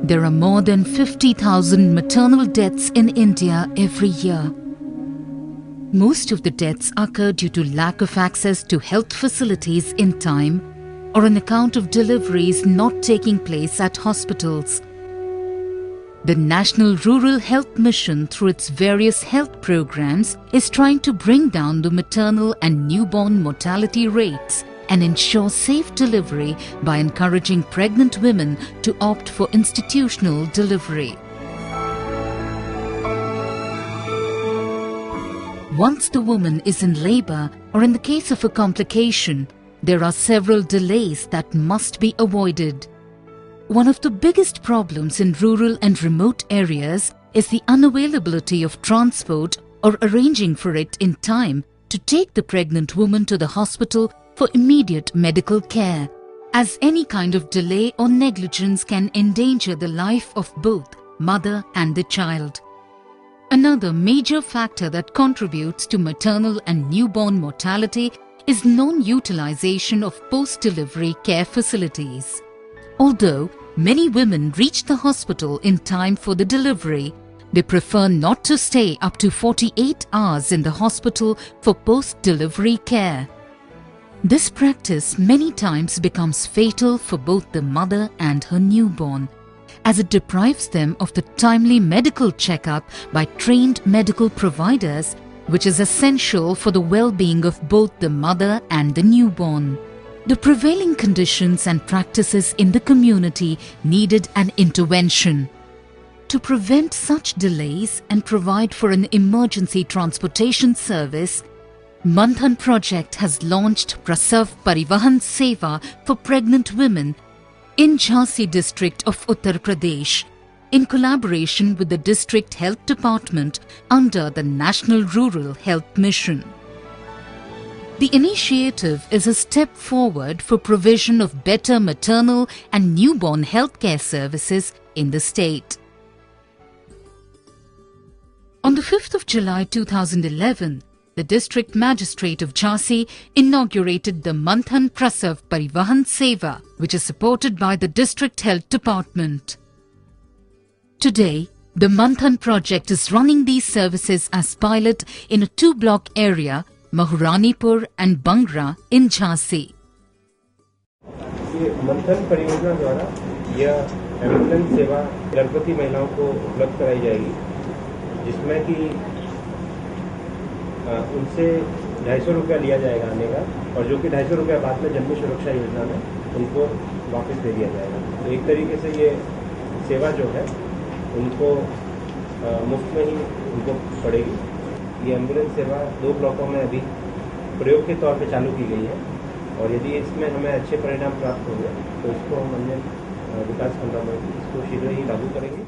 There are more than 50,000 maternal deaths in India every year. Most of the deaths occur due to lack of access to health facilities in time or on account of deliveries not taking place at hospitals. The National Rural Health Mission, through its various health programs, is trying to bring down the maternal and newborn mortality rates and ensure safe delivery by encouraging pregnant women to opt for institutional delivery. Once the woman is in labor, or in the case of a complication, there are several delays that must be avoided. One of the biggest problems in rural and remote areas is the unavailability of transport or arranging for it in time to take the pregnant woman to the hospital for immediate medical care, as any kind of delay or negligence can endanger the life of both mother and the child. Another major factor that contributes to maternal and newborn mortality is non-utilization of post-delivery care facilities. Although many women reach the hospital in time for the delivery, they prefer not to stay up to 48 hours in the hospital for post-delivery care. This practice many times becomes fatal for both the mother and her newborn, as it deprives them of the timely medical checkup by trained medical providers, which is essential for the well-being of both the mother and the newborn. The prevailing conditions and practices in the community needed an intervention. To prevent such delays and provide for an emergency transportation service, Manthan project has launched Prasav Parivahan Seva for pregnant women in Jhansi district of Uttar Pradesh, in collaboration with the District Health Department under the National Rural Health Mission. The initiative is a step forward for provision of better maternal and newborn healthcare services in the state. On the 5th of July 2011, the District Magistrate of Jhansi inaugurated the Manthan Prasav Parivahan Seva, which is supported by the District Health Department. Today, the Manthan project is running these services as pilot in a 2-block area, Mahuranipur and Bangra in Jhansi. मंथन परियोजना द्वारा यह ambulance सेवा गर्भवती महिलाओं को उपलब्ध कराई जाएगी, जिसमें कि उनसे 250 रुपया लिया जाएगा आने का, और जो कि 250 रुपया बाद में जन्म सुरक्षा योजना में उनको वापस दे दिया जाएगा। तो एक तरीके से ये सेवा जो है उनको मुफ्त में ही उनको पड़ेगी। ये एम्बुलेंस सेवा 2 ब्लॉकों में अभी प्रयोग के तौर पे चालू की गई है, और यदि इसमें हमें अच्छे परिणाम प्राप्त होंगे तो इसको हम अन्य विकास खंडों में इसको शीघ्र ही लागू करेंगे।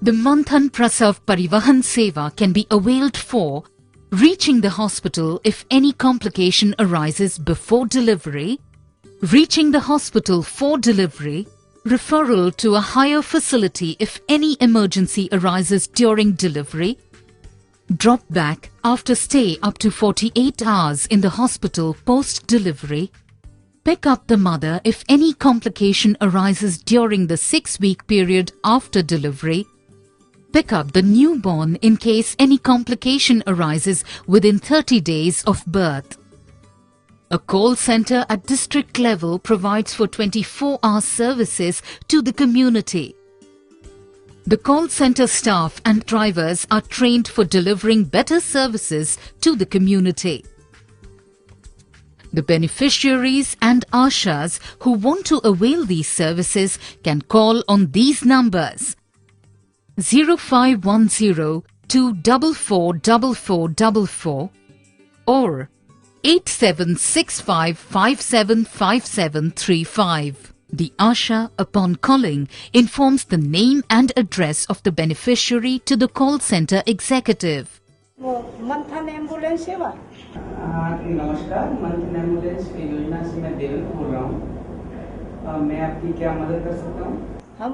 The Manthan Prasav Parivahan Seva can be availed for reaching the hospital if any complication arises before delivery, reaching the hospital for delivery, referral to a higher facility if any emergency arises during delivery, drop back after stay up to 48 hours in the hospital post-delivery, pick up the mother if any complication arises during the 6-week period after delivery, pick up the newborn in case any complication arises within 30 days of birth. A call center at district level provides for 24-hour services to the community. The call center staff and drivers are trained for delivering better services to the community. The beneficiaries and ashas who want to avail these services can call on these numbers: 0510 2444444 or 8765575735. The Asha, upon calling, informs the name and address of the beneficiary to the call center executive. मंथन ambulance सेवा। नमस्कार, मंथन ambulance की योजना से मैं देवेंद्र बोल रहा हूँ। मैं आपकी क्या मदद कर सकता हूँ? हम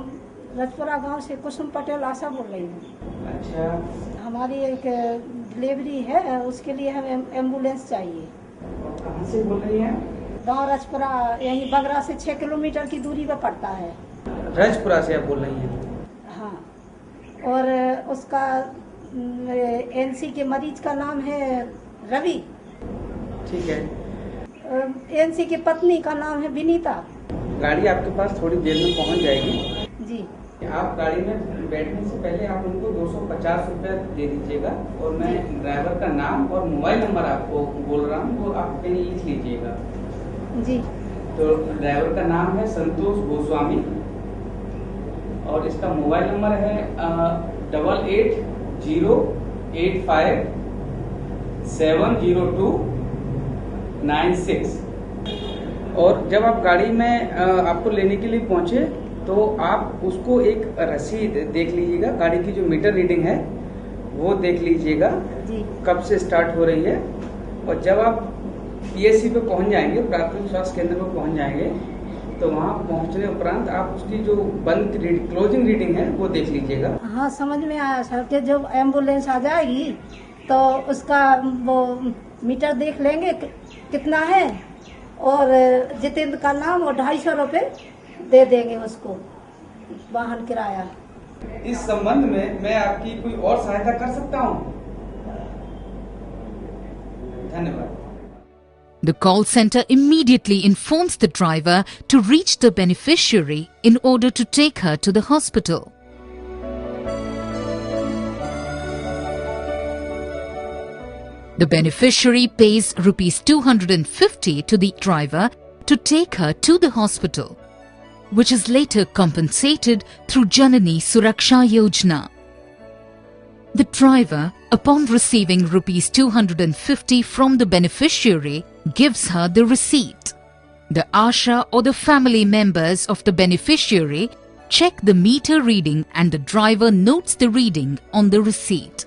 रजपुरा गांव से कुसुम पटेल आशा बोल रही हूँ। अच्छा, हमारी एक डिलीवरी है, उसके लिए हमें एम्बुलेंस चाहिए। कहाँ से बोल रही हैं? गांव रजपुरा, यही बगरा से 6 किलोमीटर की दूरी पर पड़ता है। राजपुरा से आप बोल रही हैं? हाँ। और उसका एनसी के मरीज का नाम है रवि। ठीक है। एनसी की पत्नी का नाम है विनीता। गाड़ी आपके पास थोड़ी देर में पहुंच जाएगी जी। आप गाड़ी में बैठने से पहले आप उनको 250 रुपया दे दीजिएगा और मैं ड्राइवर का नाम और मोबाइल नंबर आपको बोल रहा हूँ, वो आप कहीं लिख लीजिएगा। जी। तो ड्राइवर का नाम है संतोष गोस्वामी और इसका मोबाइल नंबर है 8808570296। और जब आप गाड़ी में आपको लेने के लिए पहुंचे तो आप उसको एक रसीद देख लीजिएगा, गाड़ी की जो मीटर रीडिंग है वो देख लीजिएगा जी। कब से स्टार्ट हो रही है। और जब आप पीएससी पे पहुंच जाएंगे, प्राथमिक स्वास्थ्य केंद्र पे पहुंच जाएंगे, तो वहां पहुंचने उपरांत आप उसकी जो बंद क्लोजिंग रीडिंग है वो देख लीजिएगा। हाँ, समझ में आया सर कि जब एम्बुलेंस आ जाएगी तो उसका वो मीटर देख लेंगे कितना है, और जितेंद्र का नाम और 250 रुपये दे देंगे उसको वाहन किराया। इस संबंध में मैं आपकी कोई और सहायता कर सकता हूँ? धन्यवाद। The call center immediately informs the driver to reach the beneficiary in order to take her to the hospital. The beneficiary pays rupees 250 to the driver to take her to the hospital, which is later compensated through Janani Suraksha Yojana. The driver, upon receiving rupees 250 from the beneficiary, gives her the receipt. The Asha or the family members of the beneficiary check the meter reading and the driver notes the reading on the receipt.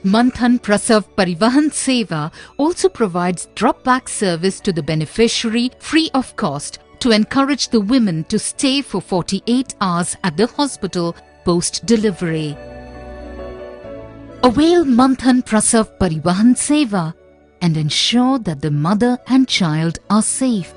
Manthan Prasav Parivahan Seva also provides drop-back service to the beneficiary free of cost to encourage the women to stay for 48 hours at the hospital post-delivery. Avail Manthan Prasav Parivahan Seva and ensure that the mother and child are safe.